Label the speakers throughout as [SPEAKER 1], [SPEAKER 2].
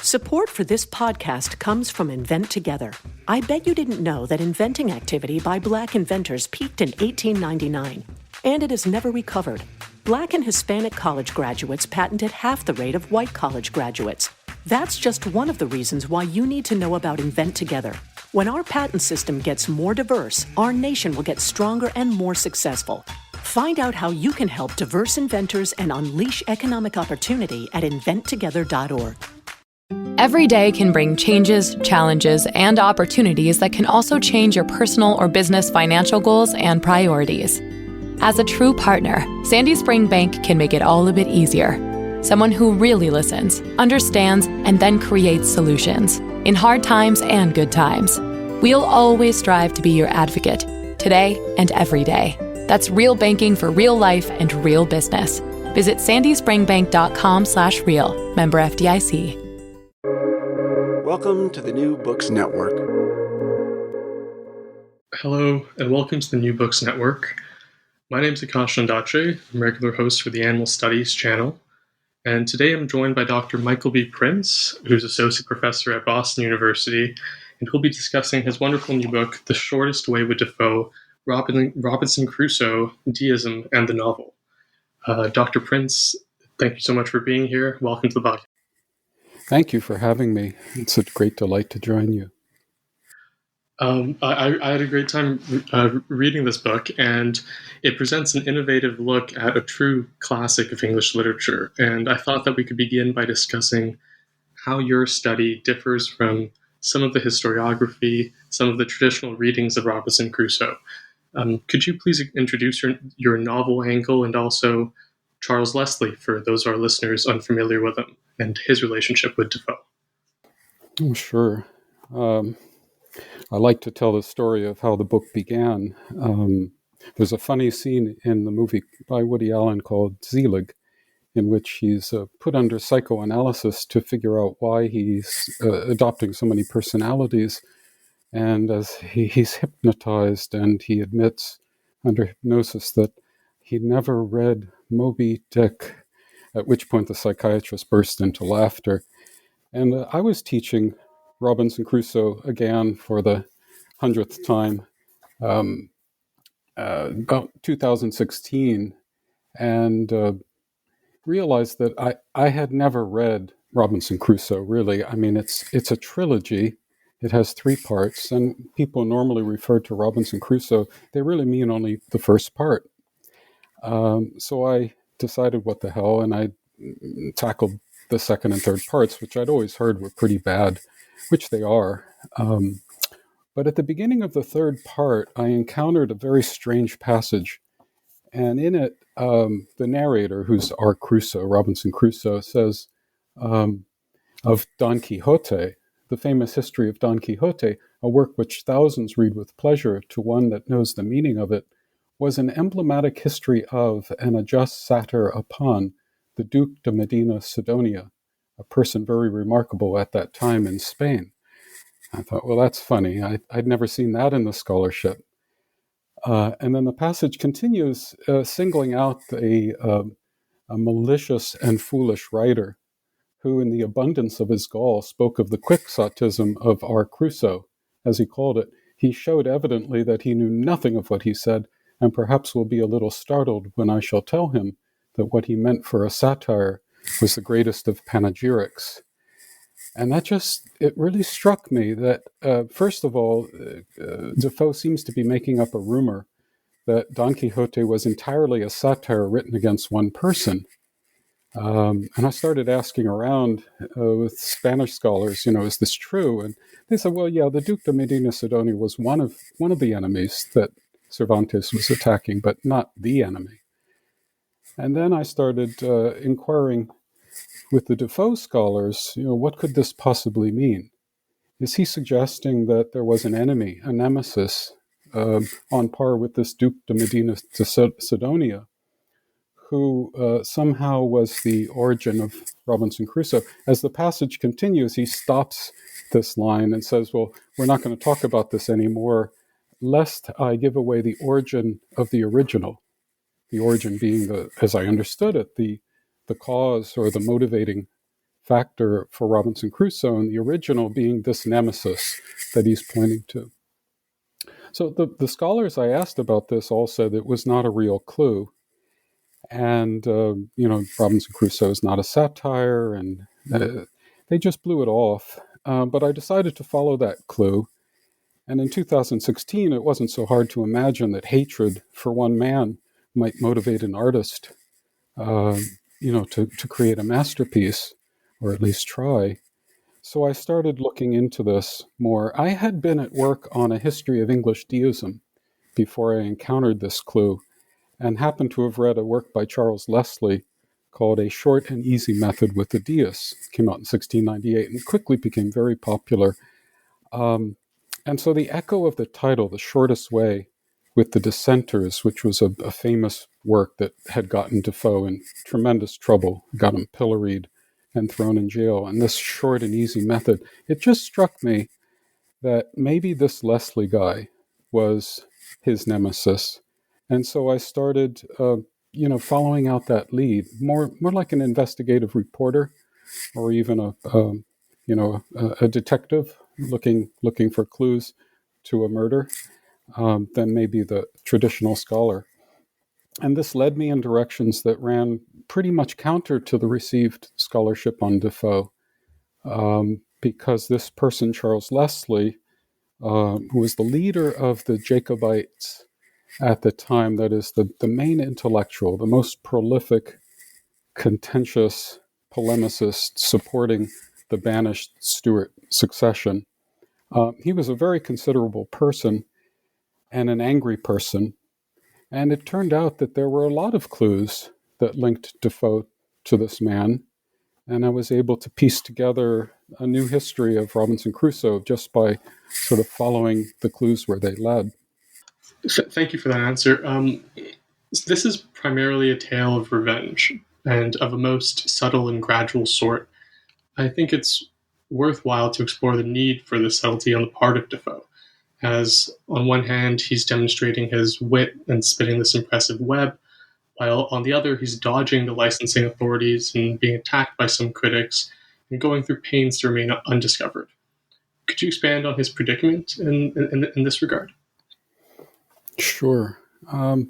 [SPEAKER 1] Support for this podcast comes from Invent Together. I bet you didn't know that inventing activity by Black inventors peaked in 1899, and it has never recovered. Black and Hispanic college graduates patented half the rate of white college graduates. That's just one of the reasons why you need to know about Invent Together. When our patent system gets more diverse, our nation will get stronger and more successful. Find out how you can help diverse inventors and unleash economic opportunity at inventtogether.org.
[SPEAKER 2] Every day can bring changes, challenges, and opportunities that can also change your personal or business financial goals and priorities. As a true partner, Sandy Spring Bank can make it all a bit easier. Someone who really listens, understands, and then creates solutions in hard times and good times. We'll always strive to be your advocate, today and every day. That's real banking for real life and real business. Visit sandyspringbank.com/real. Member FDIC.
[SPEAKER 3] Welcome to the New Books Network.
[SPEAKER 4] Hello, and welcome to the New Books Network. My name is Akash Nandache. I'm a regular host for the Animal Studies channel. And today I'm joined by Dr. Michael B. Prince, who's Associate Professor at Boston University, and he'll be discussing his wonderful new book, The Shortest Way with Defoe, Robinson Crusoe, Deism, and the Novel. Dr. Prince, thank you so much for being here. Welcome to the podcast.
[SPEAKER 5] Thank you for having me. It's a great delight to join you.
[SPEAKER 4] I had a great time reading this book, and it presents an innovative look at a true classic of English literature. And I thought that we could begin by discussing how your study differs from some of the historiography, some of the traditional readings of Robinson Crusoe. Could you please introduce your novel angle and also Charles Leslie, for those of our listeners unfamiliar with him, and his relationship with Defoe?
[SPEAKER 5] Oh, sure. I like to tell the story of how the book began. There's a funny scene in the movie by Woody Allen called Zelig, in which he's put under psychoanalysis to figure out why he's adopting so many personalities. And as he's hypnotized, and he admits under hypnosis that he never read Moby Dick, at which point the psychiatrist burst into laughter. And I was teaching Robinson Crusoe again for the 100th time, about 2016, and realized that I had never read Robinson Crusoe, really. I mean, it's a trilogy. It has 3 parts, and people normally refer to Robinson Crusoe. They really mean only the first part. So I decided what the hell, and I tackled the second and third parts, which I'd always heard were pretty bad, which they are. But at the beginning of the third part, I encountered a very strange passage. And in it, the narrator, who's our Crusoe, Robinson Crusoe, says of Don Quixote, the famous history of Don Quixote, a work which thousands read with pleasure, to one that knows the meaning of it, was an emblematic history of and a just satire upon the Duke de Medina Sidonia, a person very remarkable at that time in Spain. I thought, well, that's funny. I'd never seen that in the scholarship. And then the passage continues singling out a malicious and foolish writer who, in the abundance of his gall, spoke of the quixotism of our Crusoe, as he called it. He showed evidently that he knew nothing of what he said, and perhaps will be a little startled when I shall tell him that what he meant for a satire was the greatest of panegyrics. And it really struck me that, first of all, Defoe seems to be making up a rumor that Don Quixote was entirely a satire written against one person. And I started asking around with Spanish scholars, is this true? And they said, well, yeah, the Duke de Medina Sidonia was one of the enemies that Cervantes was attacking, but not the enemy. And then I started inquiring with the Defoe scholars, what could this possibly mean? Is he suggesting that there was an enemy, a nemesis, on par with this Duke de Medina Sidonia, who somehow was the origin of Robinson Crusoe? As the passage continues, he stops this line and says, well, we're not going to talk about this anymore, lest I give away the origin of the original. The origin being, as I understood it, the cause or the motivating factor for Robinson Crusoe in the original being this nemesis that he's pointing to. So the scholars I asked about this all said it was not a real clue. And, Robinson Crusoe is not a satire, and they just blew it off. But I decided to follow that clue. And in 2016, it wasn't so hard to imagine that hatred for one man might motivate an artist, to create a masterpiece, or at least try. So I started looking into this more. I had been at work on a history of English deism before I encountered this clue, and happened to have read a work by Charles Leslie called A Short and Easy Method with the Deists. It came out in 1698 and quickly became very popular. And so the echo of the title, The Shortest Way with the Dissenters, which was a famous work that had gotten Defoe in tremendous trouble, got him pilloried and thrown in jail. And this short and easy method, it just struck me that maybe this Leslie guy was his nemesis. And so I started, following out that lead, more like an investigative reporter, or even a detective looking for clues to a murder, than maybe the traditional scholar. And this led me in directions that ran pretty much counter to the received scholarship on Defoe, because this person, Charles Leslie, who was the leader of the Jacobites at the time, that is the main intellectual, the most prolific, contentious polemicist supporting the banished Stuart succession. He was a very considerable person and an angry person. And it turned out that there were a lot of clues that linked Defoe to this man. And I was able to piece together a new history of Robinson Crusoe just by sort of following the clues where they led.
[SPEAKER 4] Thank you for that answer. This is primarily a tale of revenge, and of a most subtle and gradual sort. I think it's worthwhile to explore the need for this subtlety on the part of Defoe, as on one hand, he's demonstrating his wit and spinning this impressive web, while on the other, he's dodging the licensing authorities and being attacked by some critics and going through pains to remain undiscovered. Could you expand on his predicament in this regard?
[SPEAKER 5] Sure. I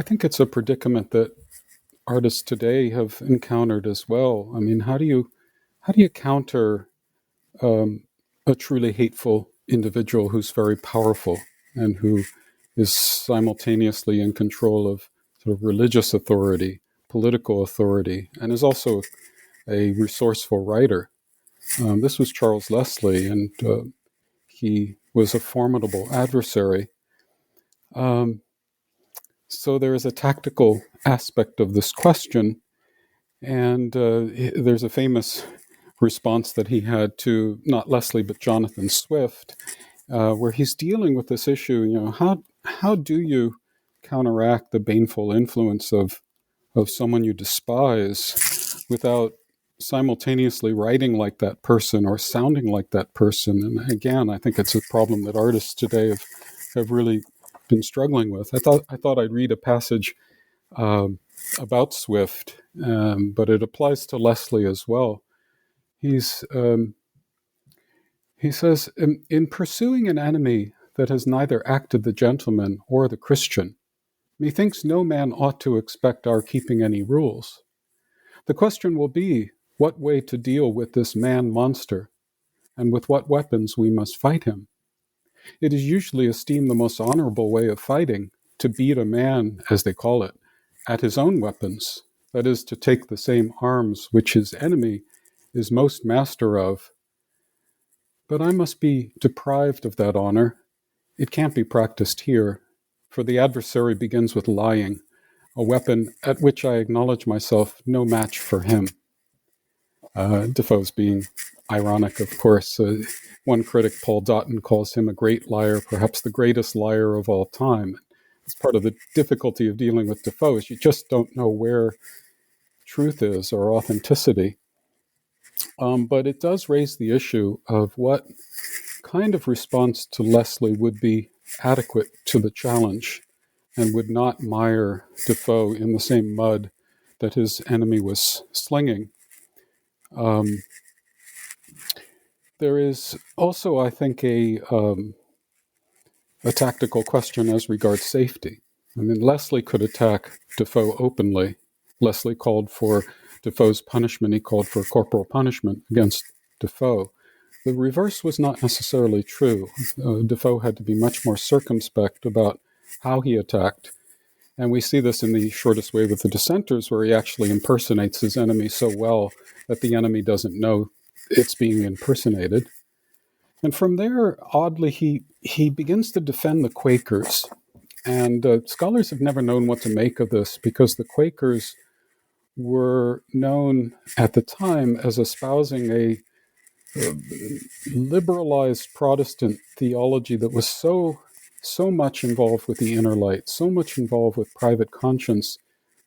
[SPEAKER 5] think it's a predicament that artists today have encountered as well. I mean, how do you counter a truly hateful individual who's very powerful and who is simultaneously in control of sort of religious authority, political authority, and is also a resourceful writer? This was Charles Leslie, and he was a formidable adversary. So there is a tactical aspect of this question, and there's a famous response that he had to not Leslie but Jonathan Swift, where he's dealing with this issue. How do you counteract the baneful influence of someone you despise without simultaneously writing like that person or sounding like that person? And again, I think it's a problem that artists today have really been struggling with. I thought I'd read a passage about Swift, but it applies to Leslie as well. He says, in pursuing an enemy that has neither acted the gentleman or the Christian, methinks no man ought to expect our keeping any rules. The question will be what way to deal with this man-monster, and with what weapons we must fight him. It is usually esteemed the most honorable way of fighting to beat a man, as they call it, at his own weapons, that is, to take the same arms which his enemy is most master of. But I must be deprived of that honor. It can't be practiced here, for the adversary begins with lying, a weapon at which I acknowledge myself no match for him. Defoe's being ironic, of course. One critic, Paul Dotton, calls him a great liar, perhaps the greatest liar of all time. It's part of the difficulty of dealing with Defoe, is you just don't know where truth is or authenticity. But it does raise the issue of what kind of response to Leslie would be adequate to the challenge and would not mire Defoe in the same mud that his enemy was slinging. There is also, I think, a tactical question as regards safety. I mean, Leslie could attack Defoe openly. Leslie called for Defoe's punishment. He called for corporal punishment against Defoe. The reverse was not necessarily true. Defoe had to be much more circumspect about how he attacked. And we see this in The Shortest Way with the Dissenters, where he actually impersonates his enemy so well that the enemy doesn't know it's being impersonated. And from there, oddly, he begins to defend the Quakers. And scholars have never known what to make of this, because the Quakers were known at the time as espousing a liberalized Protestant theology that was so much involved with the inner light, so much involved with private conscience,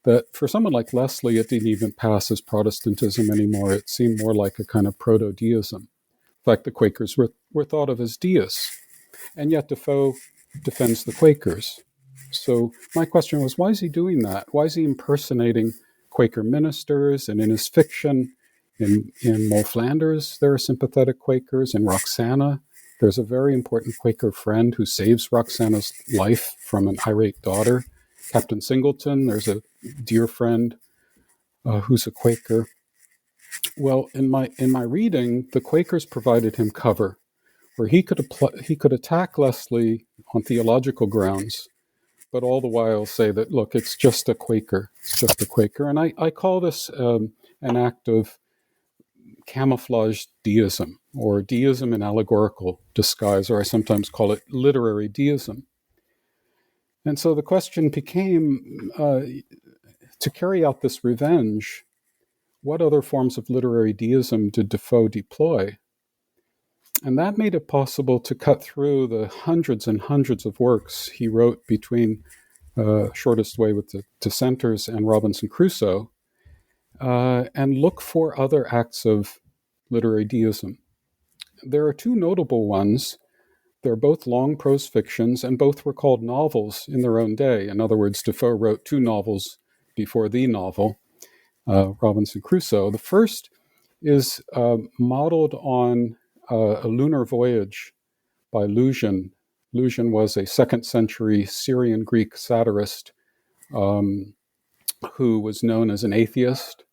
[SPEAKER 5] that for someone like Leslie, it didn't even pass as Protestantism anymore. It seemed more like a kind of proto-deism. In fact, the Quakers were thought of as deists. And yet Defoe defends the Quakers. So my question was, why is he doing that? Why is he impersonating Quaker ministers? And in his fiction, in Moll Flanders, there are sympathetic Quakers. In Roxana, there's a very important Quaker friend who saves Roxana's life from an irate daughter. Captain Singleton, there's a dear friend who's a Quaker. Well, in my reading, the Quakers provided him cover, where he could attack Leslie on theological grounds, but all the while say that, look, it's just a Quaker. It's just a Quaker. And I call this an act of camouflaged deism, or deism in allegorical disguise, or I sometimes call it literary deism. And so the question became, to carry out this revenge, what other forms of literary deism did Defoe deploy? And that made it possible to cut through the hundreds and hundreds of works he wrote between Shortest Way with the Dissenters and Robinson Crusoe, and look for other acts of literary deism. There are two notable ones. They're both long prose fictions, and both were called novels in their own day. In other words, Defoe wrote two novels before the novel, Robinson Crusoe. The first is modeled on a lunar voyage by Lucian. Lucian was a 2nd century Syrian Greek satirist who was known as an atheist,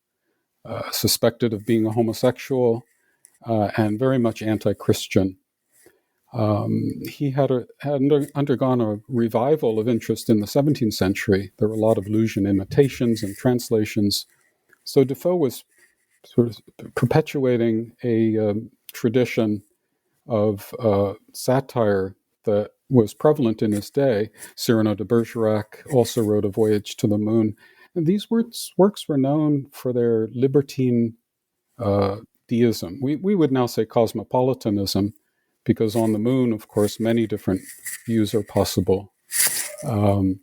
[SPEAKER 5] suspected of being a homosexual, and very much anti-Christian. He had undergone a revival of interest in the 17th century. There were a lot of Lucian imitations and translations. So Defoe was sort of perpetuating a tradition of satire that was prevalent in his day. Cyrano de Bergerac also wrote A Voyage to the Moon. And these works were known for their libertine deism. We would now say cosmopolitanism, because on the moon, of course, many different views are possible. That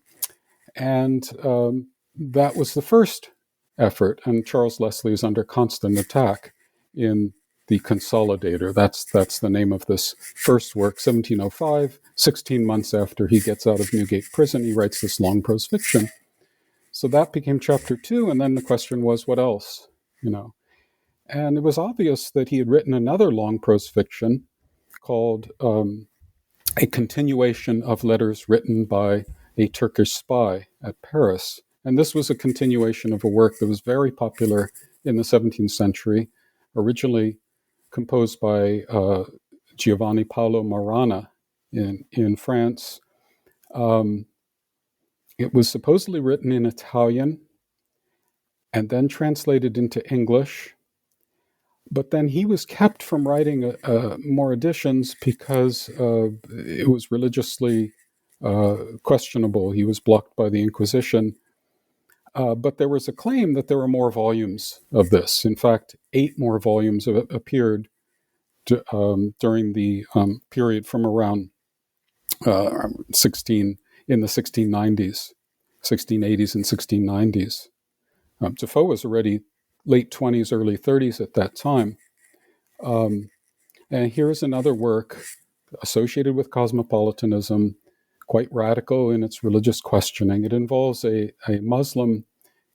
[SPEAKER 5] was the first effort, and Charles Leslie is under constant attack in The Consolidator. That's the name of this first work, 1705. 16 months after he gets out of Newgate Prison, he writes this long prose fiction. So that became chapter 2, and then the question was, what else? And it was obvious that he had written another long prose fiction called A Continuation of Letters Written by a Turkish Spy at Paris. And this was a continuation of a work that was very popular in the 17th century, originally composed by Giovanni Paolo Marana in France. It was supposedly written in Italian and then translated into English. But then he was kept from writing more editions because it was religiously questionable. He was blocked by the Inquisition. But there was a claim that there were more volumes of this. In fact, 8 more volumes appeared during the period from around in the 1690s, 1680s and 1690s. Defoe was already late 20s, early 30s at that time. And here's another work associated with cosmopolitanism, quite radical in its religious questioning. It involves a Muslim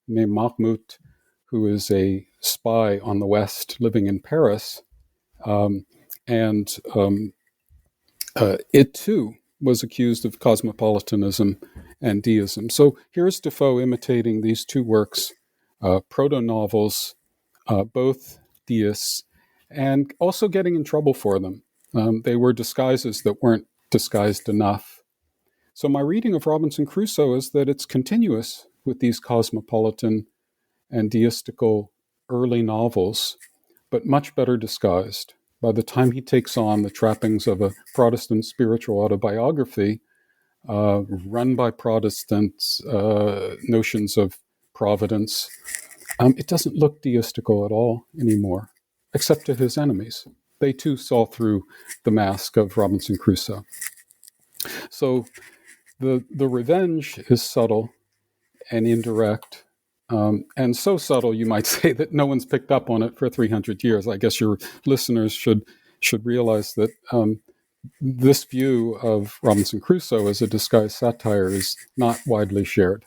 [SPEAKER 5] named Mahmud, who is a spy on the West living in Paris. And it too was accused of cosmopolitanism and deism. So here's Defoe imitating these two works, proto-novels, both deists, and also getting in trouble for them. They were disguises that weren't disguised enough. So my reading of Robinson Crusoe is that it's continuous with these cosmopolitan and deistical early novels, but much better disguised. By the time he takes on the trappings of a Protestant spiritual autobiography, run by Protestants, notions of providence, it doesn't look deistical at all anymore, except to his enemies. They too saw through the mask of Robinson Crusoe. So the revenge is subtle and indirect, and so subtle, you might say, that no one's picked up on it for 300 years. I guess your listeners should realize that this view of Robinson Crusoe as a disguised satire is not widely shared.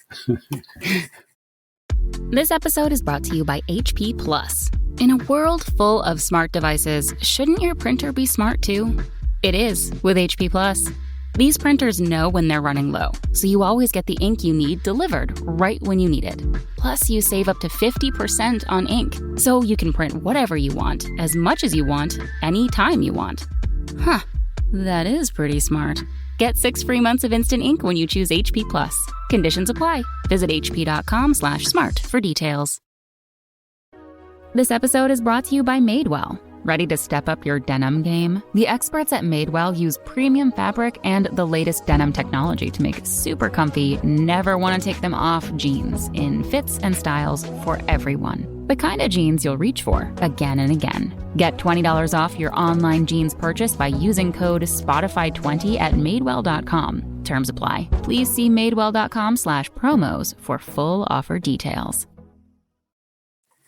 [SPEAKER 3] This episode is brought to you by HP Plus. In a world full of smart devices, shouldn't your printer be smart too? It is with HP Plus. These printers know when they're running low, so you always get the ink you need delivered right when you need it. Plus, you save up to 50% on ink, so you can print whatever you want, as much as you want, anytime you want. Huh, that is pretty smart. Get 6 free months of instant ink when you choose HP Plus. Conditions apply. Visit hp.com/smart for details. This episode is brought to you by Madewell. Ready to step up your denim game? The experts at Madewell use premium fabric and the latest denim technology to make super comfy, never want to take them off jeans in fits and styles for everyone. The kind of jeans you'll reach for again and again. Get $20 off your online jeans purchase by using code Spotify20 at Madewell.com. Terms apply. Please see Madewell.com/promos for full offer details.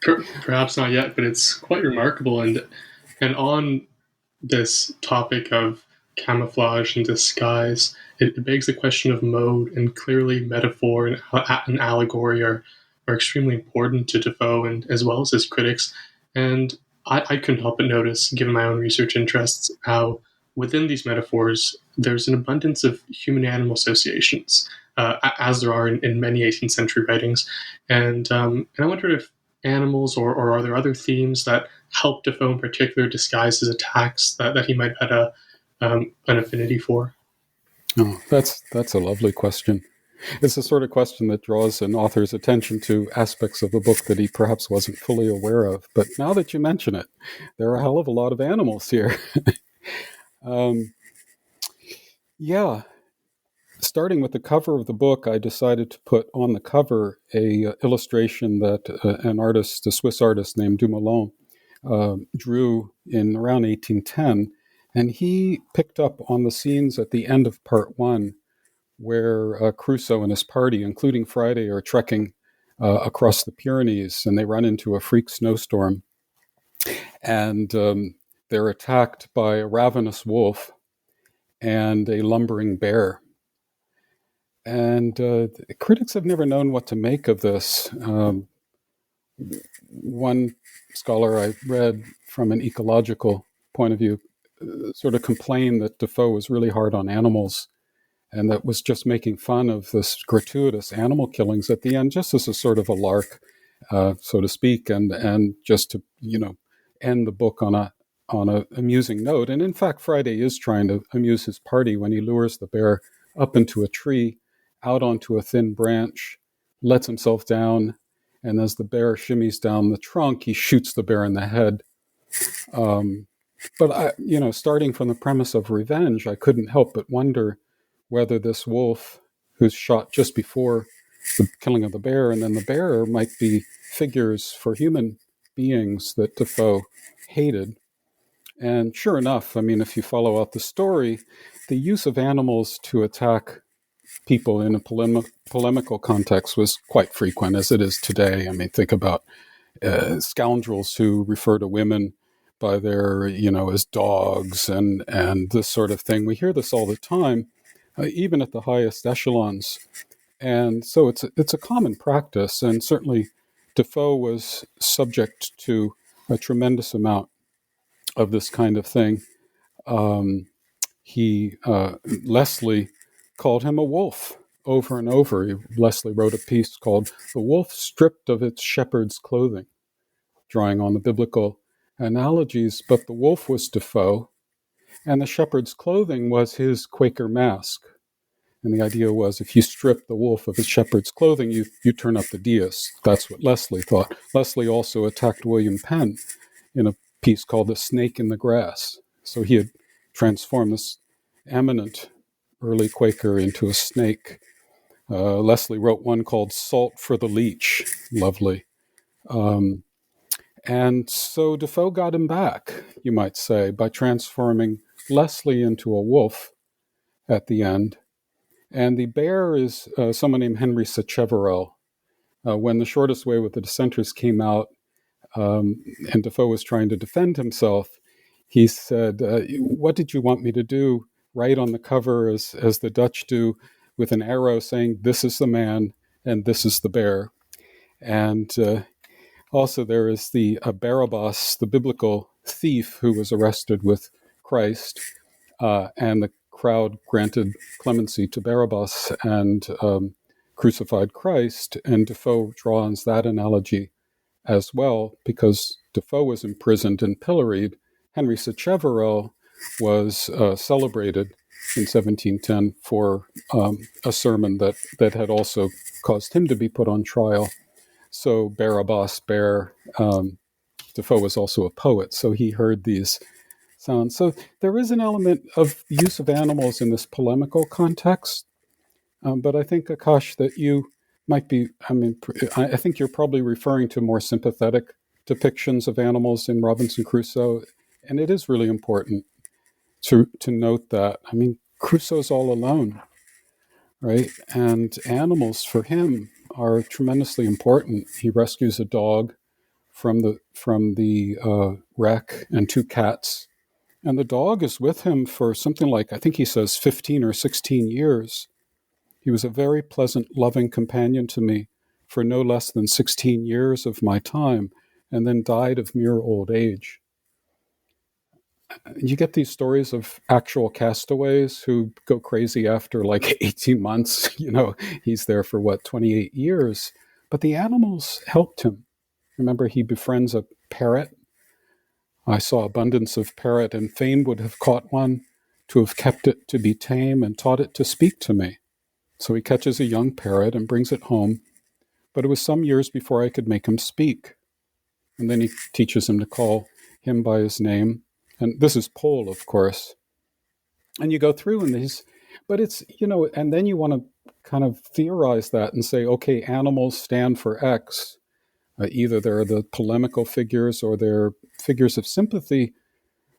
[SPEAKER 4] Perhaps not yet, but it's quite remarkable. And on this topic of camouflage and disguise, it begs the question of mode, and clearly metaphor and allegory are extremely important to Defoe and as well as his critics. And I couldn't help but notice, given my own research interests, how within these metaphors there's an abundance of human-animal associations, as there are in many 18th century writings. And I wondered if animals or are there other themes that help Defoe in particular disguise his attacks that he might have had an affinity for?
[SPEAKER 5] Oh, that's a lovely question. It's the sort of question that draws an author's attention to aspects of the book that he perhaps wasn't fully aware of. But now that you mention it, there are a hell of a lot of animals here. Yeah. Starting with the cover of the book, I decided to put on the cover a illustration that a Swiss artist named Dumoulin, drew in around 1810. And he picked up on the scenes at the end of part 1 where Crusoe and his party, including Friday, are trekking across the Pyrenees, and they run into a freak snowstorm. And they're attacked by a ravenous wolf and a lumbering bear. And critics have never known what to make of this. One scholar I read from an ecological point of view sort of complained that Defoe was really hard on animals and that was just making fun of this gratuitous animal killings at the end, just as a sort of a lark, so to speak, and just to, end the book on a amusing note. And in fact, Friday is trying to amuse his party when he lures the bear up into a tree, out onto a thin branch, lets himself down, and as the bear shimmies down the trunk, he shoots the bear in the head. But starting from the premise of revenge, I couldn't help but wonder whether this wolf, who's shot just before the killing of the bear, and then the bear, might be figures for human beings that Defoe hated. And sure enough, if you follow out the story, the use of animals to attack people in a polemical context was quite frequent, as it is today. Think about scoundrels who refer to women by their, as dogs and this sort of thing. We hear this all the time, even at the highest echelons. And so it's a common practice, and certainly Defoe was subject to a tremendous amount of this kind of thing. Leslie called him a wolf over and over. Leslie wrote a piece called "The Wolf Stripped of Its Shepherd's Clothing," drawing on the biblical analogies, but the wolf was Defoe, and the shepherd's clothing was his Quaker mask. And the idea was, if you strip the wolf of his shepherd's clothing, you turn up the deist. That's what Leslie thought. Leslie also attacked William Penn in a piece called "The Snake in the Grass." So he had transformed this eminent early Quaker into a snake. Leslie wrote one called "Salt for the Leech." Lovely. And so Defoe got him back, you might say, by transforming Leslie into a wolf at the end. And the bear is someone named Henry Sacheverell. When The Shortest Way with the Dissenters came out, and Defoe was trying to defend himself, he said, "What did you want me to do? Write on the cover as the Dutch do, with an arrow saying, 'This is the man and this is the bear.'" And also there is the Barabbas, the biblical thief who was arrested with Christ, and the crowd granted clemency to Barabbas and crucified Christ. And Defoe draws that analogy as well, because Defoe was imprisoned and pilloried. Henry Sacheverell was celebrated in 1710 for a sermon that had also caused him to be put on trial. So Barabbas, bear. Defoe was also a poet, so he heard these sounds. So there is an element of use of animals in this polemical context. But I think, Akash, that you might be, I think you're probably referring to more sympathetic depictions of animals in Robinson Crusoe. And it is really important to note that. I mean, Crusoe's all alone, right? And animals for him are tremendously important. He rescues a dog from the wreck and 2 cats. And the dog is with him for something like, I think he says 15 or 16 years. He was a very pleasant, loving companion to me for no less than 16 years of my time, and then died of mere old age. You get these stories of actual castaways who go crazy after like 18 months. He's there for 28 years. But the animals helped him. Remember, he befriends a parrot. I saw abundance of parrot, and fain would have caught one, to have kept it to be tame and taught it to speak to me. So he catches a young parrot and brings it home. But it was some years before I could make him speak. And then he teaches him to call him by his name. And this is Paul, of course. And you go through in these, but it's, and then you want to kind of theorize that and say, okay, animals stand for X. Either they're the polemical figures or they're figures of sympathy.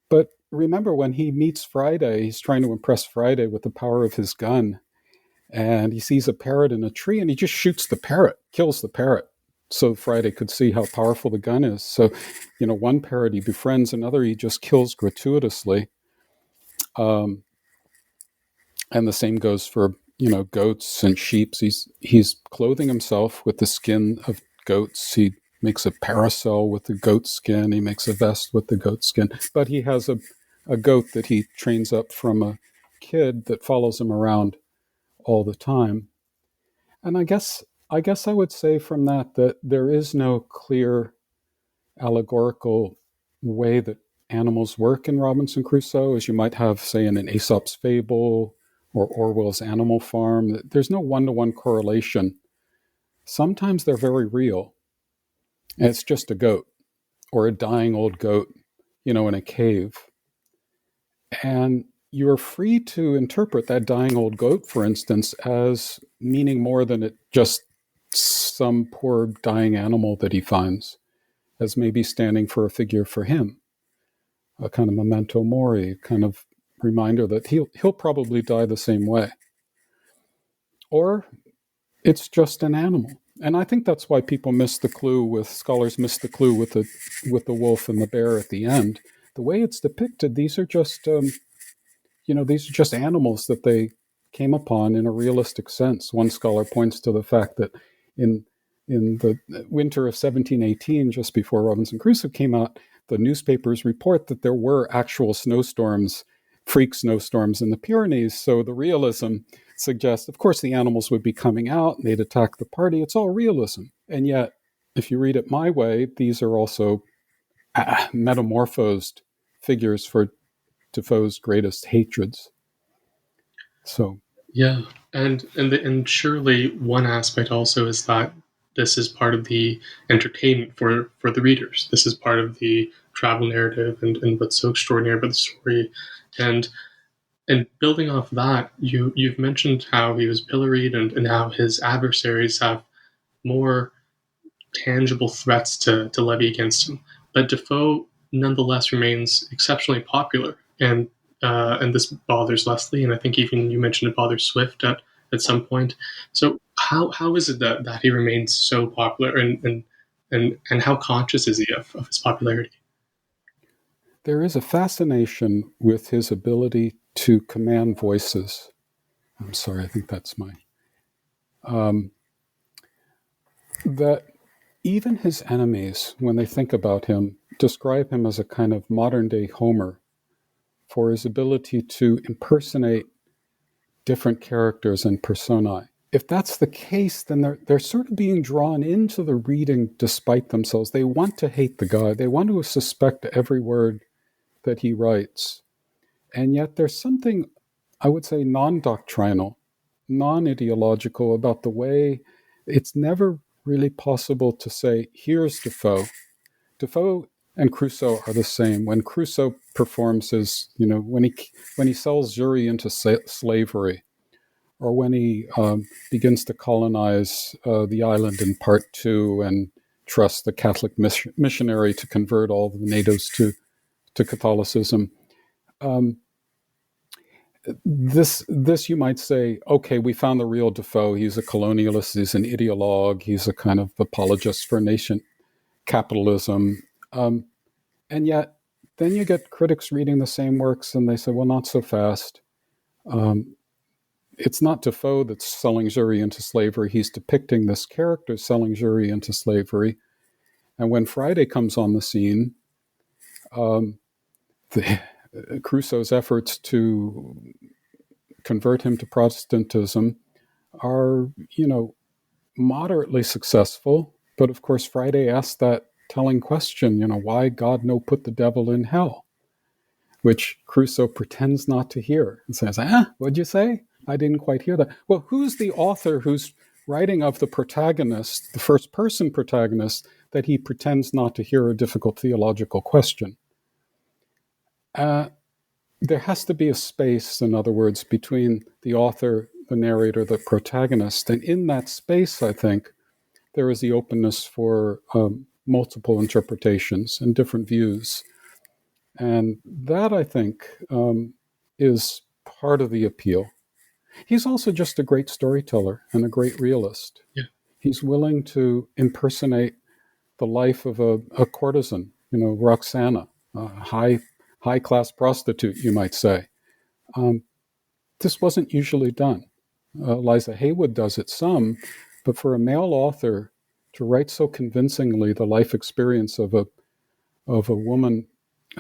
[SPEAKER 5] But remember, when he meets Friday, he's trying to impress Friday with the power of his gun. And he sees a parrot in a tree and he just shoots the parrot, kills the parrot, so Friday could see how powerful the gun is. So, one parrot he befriends, another he just kills gratuitously. And the same goes for, goats and sheep. He's clothing himself with the skin of goats. He makes a parasol with the goat skin. He makes a vest with the goat skin. But he has a goat that he trains up from a kid that follows him around all the time. And I guess I would say from that there is no clear allegorical way that animals work in Robinson Crusoe, as you might have, say, in an Aesop's Fable or Orwell's Animal Farm. There's no one-to-one correlation. Sometimes they're very real. And it's just a goat or a dying old goat, in a cave. And you're free to interpret that dying old goat, for instance, as meaning more than it just some poor dying animal that he finds, as maybe standing for a figure for him, a kind of memento mori, kind of reminder that he'll probably die the same way. Or it's just an animal. And I think that's why scholars miss the clue with the wolf and the bear at the end. The way it's depicted, these are just animals that they came upon in a realistic sense. One scholar points to the fact that in in the winter of 1718, just before Robinson Crusoe came out, the newspapers report that there were actual snowstorms, freak snowstorms in the Pyrenees. So the realism suggests, of course, the animals would be coming out and they'd attack the party. It's all realism. And yet, if you read it my way, these are also metamorphosed figures for Defoe's greatest hatreds. So
[SPEAKER 4] yeah, and surely one aspect also is that this is part of the entertainment for the readers. This is part of the travel narrative and what's so extraordinary about the story. And building off that, you've mentioned how he was pilloried and how his adversaries have more tangible threats to levy against him. But Defoe nonetheless remains exceptionally popular, and this bothers Leslie, and I think even you mentioned it bothers Swift at some point. So how is it that he remains so popular, and how conscious is he of his popularity?
[SPEAKER 5] there is a fascination with his ability to command voices. I'm sorry, I think that's my... that even his enemies, when they think about him, describe him as a kind of modern-day Homer for his ability to impersonate different characters and personae. If that's the case, then they're sort of being drawn into the reading despite themselves. They want to hate the guy. They want to suspect every word that he writes. And yet there's something, I would say, non-doctrinal, non-ideological about the way it's never really possible to say, here's Defoe. Defoe and Crusoe are the same. When Crusoe performs his, when he sells Jury into slavery, or when he begins to colonize the island in Part 2 and trusts the Catholic missionary to convert all the natives to Catholicism, this you might say, okay, we found the real Defoe. He's a colonialist. He's an ideologue. He's a kind of apologist for nation capitalism. And yet, then you get critics reading the same works, and they say, well, not so fast. It's not Defoe that's selling Jury into slavery. He's depicting this character selling Jury into slavery. And when Friday comes on the scene, Crusoe's efforts to convert him to Protestantism are, moderately successful. But of course, Friday asks that telling question, why God no put the devil in hell? Which Crusoe pretends not to hear and says, what'd you say? I didn't quite hear that. Well, who's the author who's writing of the protagonist, the first person protagonist, that he pretends not to hear a difficult theological question? There has to be a space, in other words, between the author, the narrator, the protagonist. And in that space, I think, there is the openness for multiple interpretations and different views. And that, I think, is part of the appeal. He's also just a great storyteller and a great realist.
[SPEAKER 4] Yeah.
[SPEAKER 5] He's willing to impersonate the life of a courtesan, Roxana, a high-class prostitute, you might say. This wasn't usually done. Eliza Haywood does it some, but for a male author to write so convincingly the life experience of a woman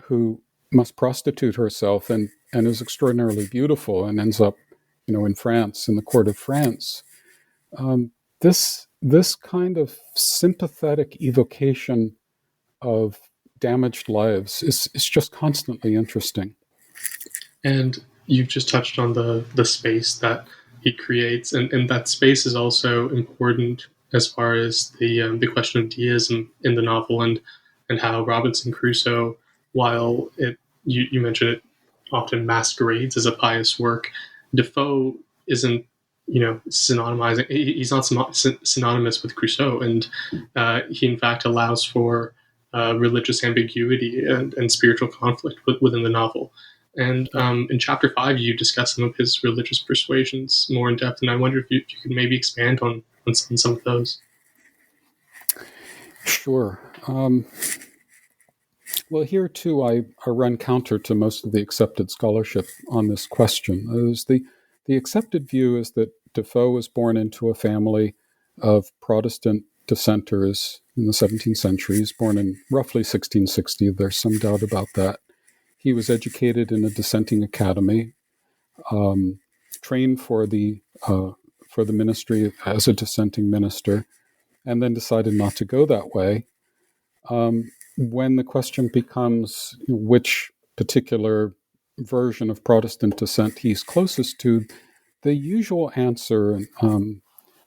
[SPEAKER 5] who must prostitute herself and is extraordinarily beautiful and ends up, in France, in the court of France, this kind of sympathetic evocation of damaged lives is just constantly interesting.
[SPEAKER 4] And you've just touched on the space that he creates, and that space is also important as far as the question of deism in the novel, and how Robinson Crusoe, while you mentioned it often masquerades as a pious work, Defoe isn't synonymizing. He's not synonymous with Crusoe, and he in fact allows for religious ambiguity and spiritual conflict within the novel. And in chapter 5, you discuss some of his religious persuasions more in depth, and I wonder if you could maybe expand on some of those.
[SPEAKER 5] Sure. Well, here too, I run counter to most of the accepted scholarship on this question. The accepted view is that Defoe was born into a family of Protestant dissenters in the 17th century. He's born in roughly 1660. There's some doubt about that. He was educated in a dissenting academy, trained for the ministry as a dissenting minister, and then decided not to go that way. When the question becomes which particular version of Protestant dissent he's closest to, the usual answer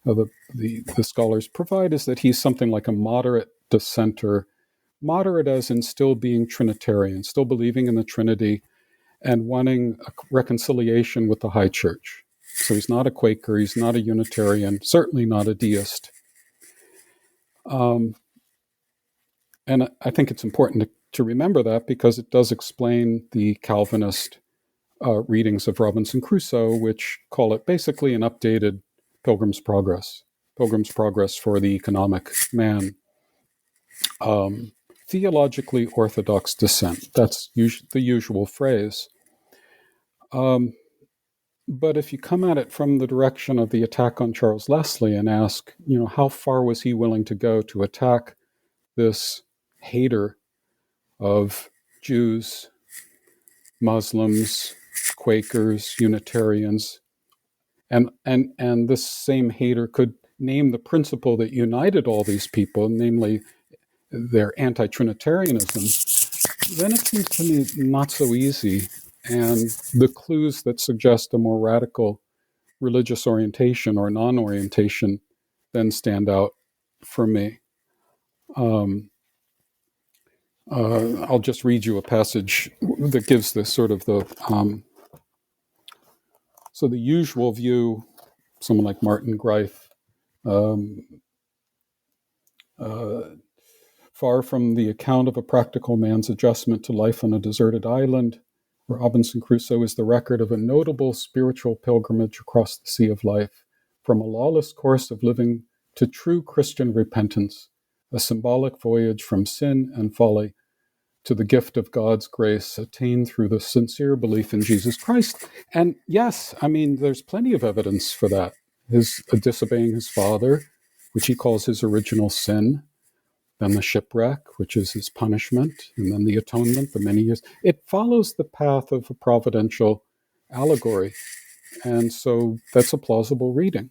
[SPEAKER 5] the scholars provide is that he's something like a moderate dissenter, moderate as in still being Trinitarian, still believing in the Trinity, and wanting a reconciliation with the High Church. So he's not a Quaker, he's not a Unitarian, certainly not a deist. And I think it's important to remember that because it does explain the Calvinist readings of Robinson Crusoe, which call it basically an updated Pilgrim's Progress for the economic man. Theologically orthodox dissent, that's the usual phrase. But if you come at it from the direction of the attack on Charles Leslie and ask, how far was he willing to go to attack this hater of Jews, Muslims, Quakers, Unitarians, and this same hater could name the principle that united all these people, namely their anti-Trinitarianism, then it seems to me not so easy. And the clues that suggest a more radical religious orientation or non-orientation then stand out for me. I'll just read you a passage that gives this sort of so the usual view, someone like Martin Greif, far from the account of a practical man's adjustment to life on a deserted island, Robinson Crusoe is the record of a notable spiritual pilgrimage across the sea of life, from a lawless course of living to true Christian repentance, a symbolic voyage from sin and folly to the gift of God's grace attained through the sincere belief in Jesus Christ. And yes, there's plenty of evidence for that. His disobeying his father, which he calls his original sin, then the shipwreck, which is his punishment, and then the atonement, the many years. It follows the path of a providential allegory. And so that's a plausible reading.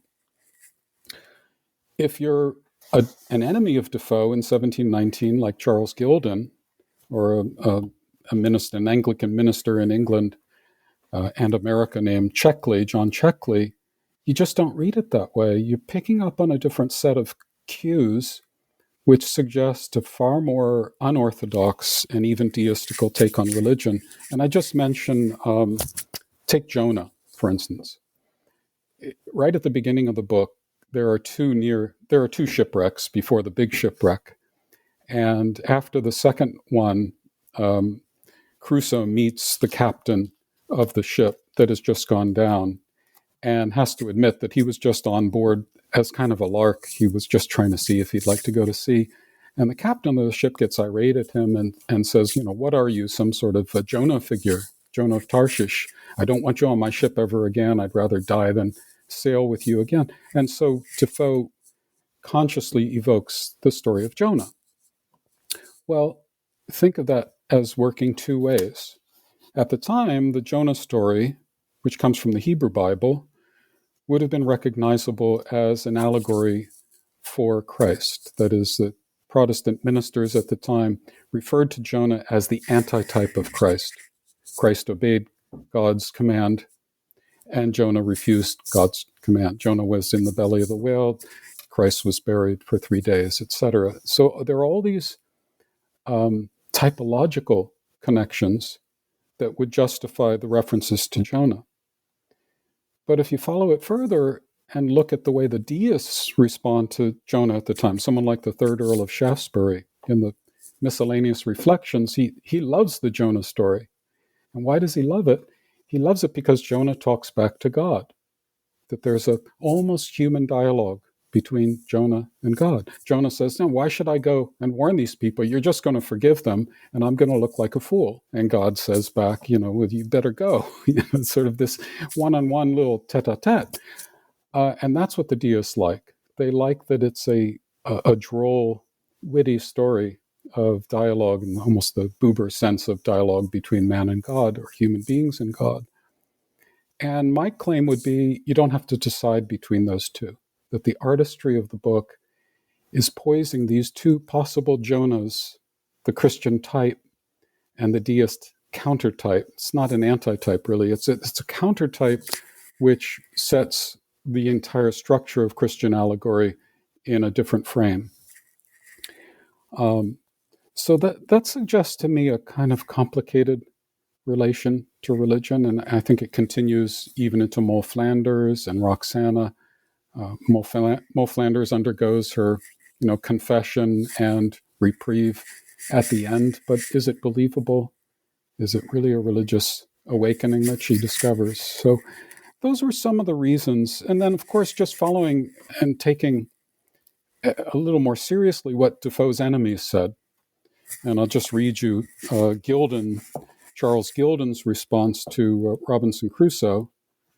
[SPEAKER 5] If you're an enemy of Defoe in 1719, like Charles Gildon, or a minister, an Anglican minister in England and America named John Checkley, you just don't read it that way. You're picking up on a different set of cues, which suggests a far more unorthodox and even deistical take on religion. And I just mentioned, take Jonah, for instance. Right at the beginning of the book, there are two shipwrecks before the big shipwreck. And after the second one, Crusoe meets the captain of the ship that has just gone down and has to admit that he was just on board as kind of a lark. He was just trying to see if he'd like to go to sea. And the captain of the ship gets irate at him and says, what are you, some sort of a Jonah figure, Jonah of Tarshish? I don't want you on my ship ever again. I'd rather die than sail with you again. And so Defoe consciously evokes the story of Jonah. Well, think of that as working two ways. At the time, the Jonah story, which comes from the Hebrew Bible, would have been recognizable as an allegory for Christ. That is, that Protestant ministers at the time referred to Jonah as the antitype of Christ. Christ obeyed God's command, and Jonah refused God's command. Jonah was in the belly of the whale, Christ was buried for 3 days, etc. So there are all these typological connections that would justify the references to Jonah. But if you follow it further and look at the way the deists respond to Jonah at the time, someone like the third Earl of Shaftesbury in the Miscellaneous Reflections, he loves the Jonah story. And why does he love it? He loves it because Jonah talks back to God, that there's a almost human dialogue between Jonah and God. Jonah says, "Now, why should I go and warn these people? You're just going to forgive them, and I'm going to look like a fool." And God says back, well, you better go. Sort of this one-on-one little tete-a-tete. And that's what the deists like. They like that it's a a droll, witty story of dialogue, and almost the Buber sense of dialogue between man and God, or human beings and God. And my claim would be you don't have to decide between those two, that the artistry of the book is poising these two possible Jonahs, the Christian type and the deist countertype. It's not an antitype, really. It's a countertype which sets the entire structure of Christian allegory in a different frame. So that suggests to me a kind of complicated relation to religion, and I think it continues even into Mole Flanders and Roxana. Mole Flanders undergoes her, confession and reprieve at the end, but is it believable? Is it really a religious awakening that she discovers? So those were some of the reasons. And then, of course, just following and taking a little more seriously what Defoe's enemies said. And I'll just read you Charles Gilden's response to Robinson Crusoe.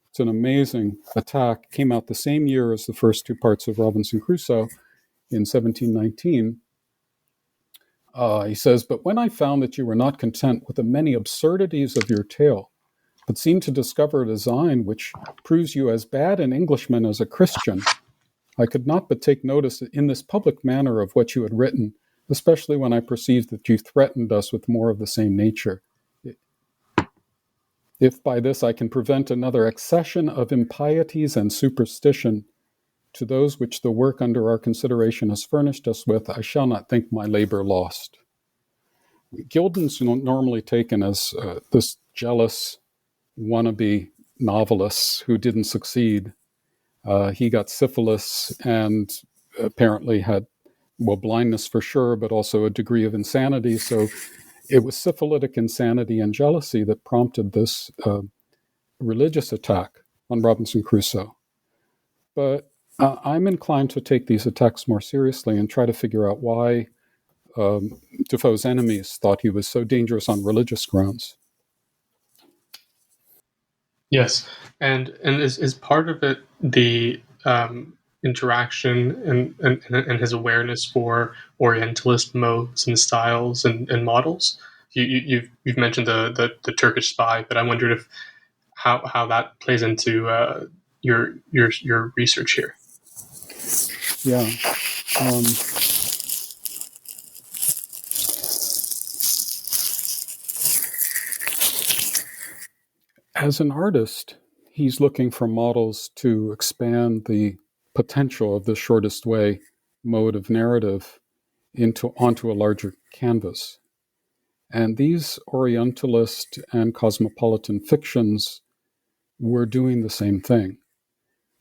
[SPEAKER 5] It's an amazing attack. Came out the same year as the first two parts of Robinson Crusoe in 1719. He says, "But when I found that you were not content with the many absurdities of your tale, but seemed to discover a design which proves you as bad an Englishman as a Christian, I could not but take notice in this public manner of what you had written, especially when I perceived that you threatened us with more of the same nature. If by this I can prevent another accession of impieties and superstition to those which the work under our consideration has furnished us with, I shall not think my labor lost." Gilden's normally taken as this jealous wannabe novelist who didn't succeed. He got syphilis and apparently had, blindness for sure, but also a degree of insanity. So it was syphilitic insanity and jealousy that prompted this religious attack on Robinson Crusoe. But I'm inclined to take these attacks more seriously and try to figure out why Defoe's enemies thought he was so dangerous on religious grounds.
[SPEAKER 4] Yes, and is part of it the interaction and his awareness for Orientalist modes and styles and models. You've mentioned the Turkish spy, but I wondered if how that plays into your research here.
[SPEAKER 5] Yeah. As an artist, he's looking for models to expand the potential of the shortest way mode of narrative onto a larger canvas. And these Orientalist and cosmopolitan fictions were doing the same thing.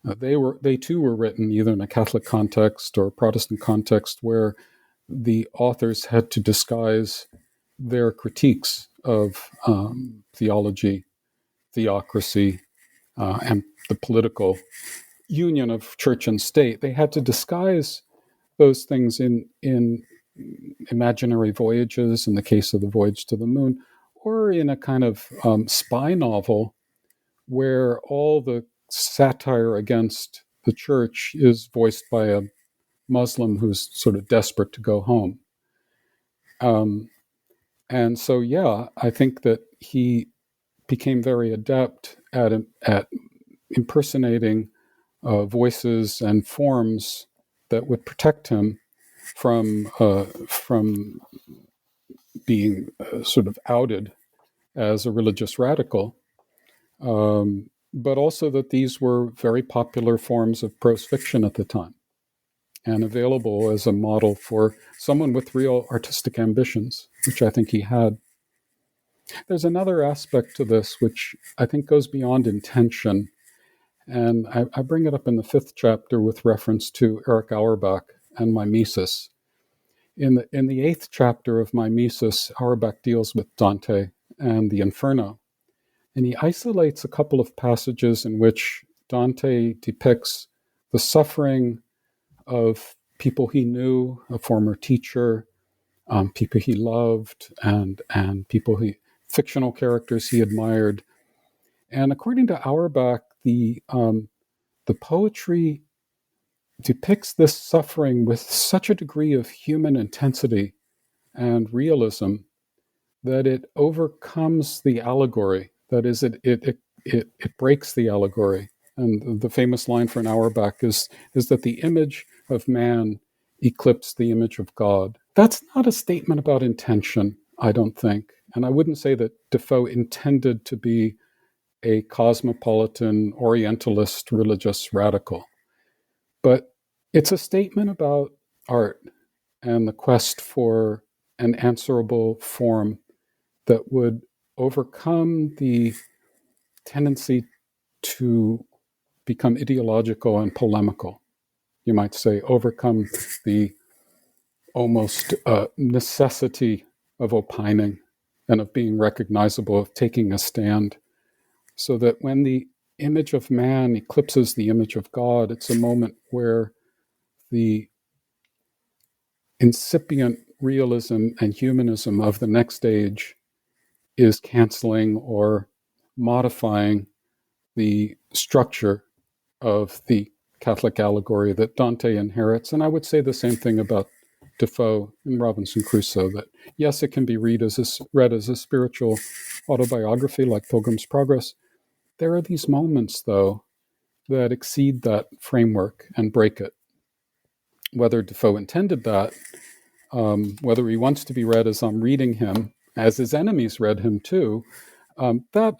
[SPEAKER 5] They too were written either in a Catholic context or Protestant context, where the authors had to disguise their critiques of theology, theocracy, and the political union of church and state. They had to disguise those things in imaginary voyages, in the case of the Voyage to the Moon, or in a kind of spy novel where all the satire against the church is voiced by a Muslim who's sort of desperate to go home. And so, yeah, I think that he became very adept at impersonating voices and forms that would protect him from being sort of outed as a religious radical. But also that these were very popular forms of prose fiction at the time and available as a model for someone with real artistic ambitions, which I think he had. There's another aspect to this which I think goes beyond intention, and I bring it up in the 5th chapter with reference to Erich Auerbach and mimesis. In the 8th chapter of Mimesis, Auerbach deals with Dante and the Inferno, and he isolates a couple of passages in which Dante depicts the suffering of people he knew, a former teacher, people he loved, and fictional characters he admired. And according to Auerbach, the poetry depicts this suffering with such a degree of human intensity and realism that it overcomes the allegory. That is, it breaks the allegory. And the famous line for an Auerbach is that the image of man eclipsed the image of God. That's not a statement about intention, I don't think. And I wouldn't say that Defoe intended to be a cosmopolitan, Orientalist, religious radical. But it's a statement about art and the quest for an answerable form that would overcome the tendency to become ideological and polemical. You might say, overcome the almost necessity of opining and of being recognizable, of taking a stand, so that when the image of man eclipses the image of God, it's a moment where the incipient realism and humanism of the next age is canceling or modifying the structure of the Catholic allegory that Dante inherits. And I would say the same thing about Defoe and Robinson Crusoe, that yes, it can be read as a spiritual autobiography like Pilgrim's Progress. There are these moments, though, that exceed that framework and break it. Whether Defoe intended that, whether he wants to be read as I'm reading him, as his enemies read him too, that,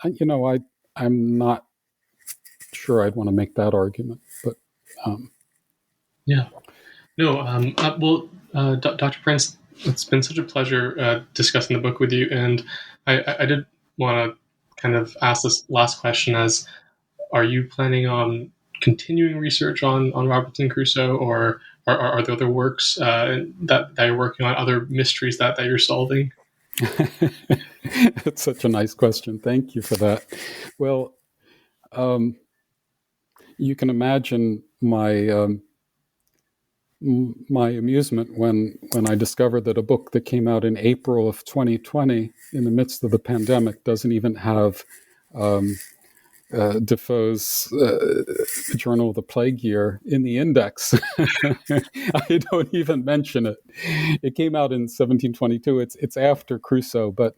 [SPEAKER 5] I'm not sure I'd want to make that argument. But
[SPEAKER 4] yeah. No, Dr. Prince, it's been such a pleasure discussing the book with you. And I did want to kind of ask this last question as, are you planning on continuing research on Robinson Crusoe, or are there other works that you're working on, other mysteries that you're solving?
[SPEAKER 5] That's such a nice question. Thank you for that. Well, you can imagine my amusement when I discovered that a book that came out in April of 2020, in the midst of the pandemic, doesn't even have Defoe's Journal of the Plague Year in the index. I don't even mention it. It came out in 1722. It's after Crusoe, but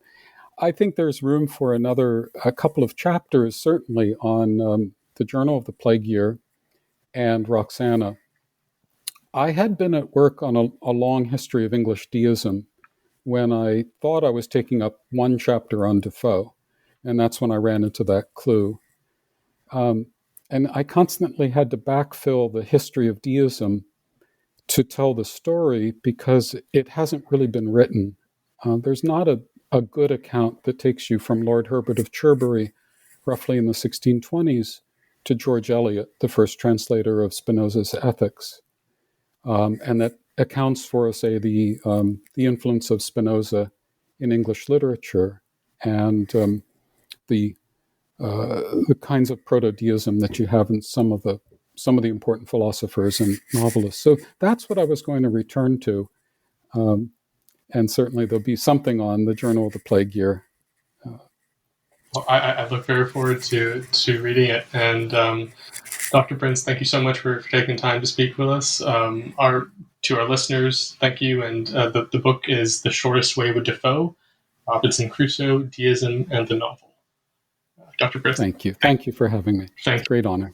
[SPEAKER 5] I think there's room for a couple of chapters, certainly, on the Journal of the Plague Year and Roxana. I had been at work on a long history of English deism when I thought I was taking up one chapter on Defoe, and that's when I ran into that clue. And I constantly had to backfill the history of deism to tell the story because it hasn't really been written. There's not a good account that takes you from Lord Herbert of Cherbury, roughly in the 1620s, to George Eliot, the first translator of Spinoza's Ethics. And that accounts for, say, the influence of Spinoza in English literature and the kinds of proto-deism that you have in some of the important philosophers and novelists. So that's what I was going to return to, and certainly there'll be something on the Journal of the Plague Year.
[SPEAKER 4] Well, I look very forward to reading it. And Dr. Prince, thank you so much for taking time to speak with us. To our listeners, thank you. And the book is The Shortest Way with Defoe, Robinson Crusoe, Deism, and the Novel. Dr. Prince.
[SPEAKER 5] Thank you. Thank you for having me.
[SPEAKER 4] Thank you.
[SPEAKER 5] Great honor.